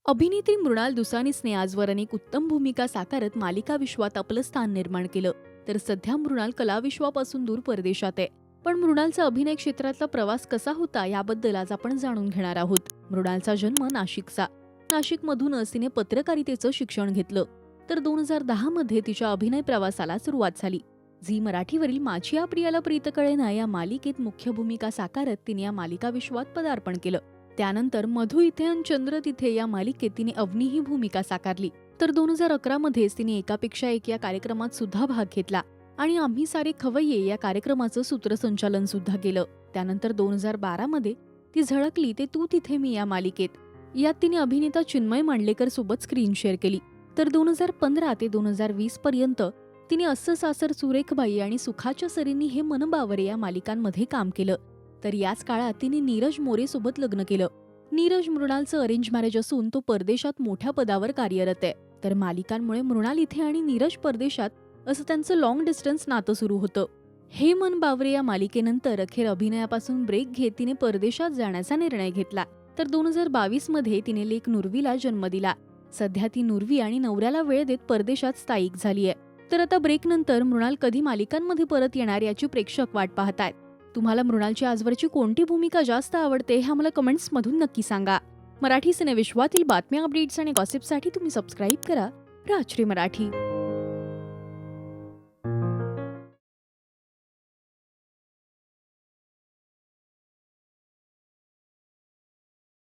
अभिनेत्री मृणाल दुसानीसने आजवर अनेक उत्तम भूमिका साकारत मालिका विश्वात आपलं स्थान निर्माण केलं. तर सध्या मृणाल कलाविश्वापासून दूर परदेशात आहे. पण मृणालचा अभिनय क्षेत्रातला प्रवास कसा होता याबद्दल आज आपण जाणून घेणार आहोत. मृणालचा जन्म नाशिकचा. नाशिकमधूनच तिने पत्रकारितेचं शिक्षण घेतलं. तर 2010 मध्ये तिच्या अभिनय प्रवासाला सुरुवात झाली. झी मराठीवरील माझी या प्रियाला प्रीत कळेना या मालिकेत मुख्य भूमिका साकारत तिने या मालिका विश्वात पदार्पण केलं. त्यानंतर मधु इथे अन चंद्र तिथे या मालिकेत तिने अवनी ही भूमिका साकारली. तर 2011 मध्येच तिने एकापेक्षा एक या कार्यक्रमात सुद्धा भाग घेतला आणि आम्ही सारे खवय्ये या कार्यक्रमाचं सूत्रसंचालन सुद्धा केलं. त्यानंतर 2012 मध्ये ती झळकली ते तू तिथे मी या मालिकेत. यात तिने अभिनेता चिन्मय मांडलेकर सोबत स्क्रीन शेअर केली. तर 2015 ते 2020 पर्यंत तिने अस्स सासर सुरेखबाई आणि सुखाच्या सरींनी हे मन बावरे या मालिकांमध्ये काम केलं. तर याच काळात तिने नीरज मोरे सोबत लग्न केलं. नीरज मृणालचं अरेंज मॅरेज असून तो परदेशात मोठ्या पदावर कार्यरत आहे. तर मालिकांमुळे मृणाल इथे आणि नीरज परदेशात असं त्यांचं लॉंग डिस्टन्स नातं सुरू होतं. हे मन बावरे या मालिकेनंतर अखेर अभिनयापासून ब्रेक घेत तिने परदेशात जाण्याचा निर्णय घेतला. तर 2022 मध्ये तिने लेक नुर्वीला जन्म दिला. सध्या ती नुर्वी आणि नवऱ्याला वेळ देत परदेशात स्थायिक झालीय. तर आता ब्रेक नंतर मृणाल कधी मालिकांमध्ये परत येणार याची प्रेक्षक वाट पाहतायत. तुम्हाला मृणालची आजवरची कोणती भूमिका जास्त आवडते हे आम्हाला कमेंट्स मधून नक्की सांगा. मराठी सिनेविश्वातील बातम्या, अपडेट्स आणि गॉसिपसाठी तुम्ही सबस्क्राईब करा राजश्री मराठी.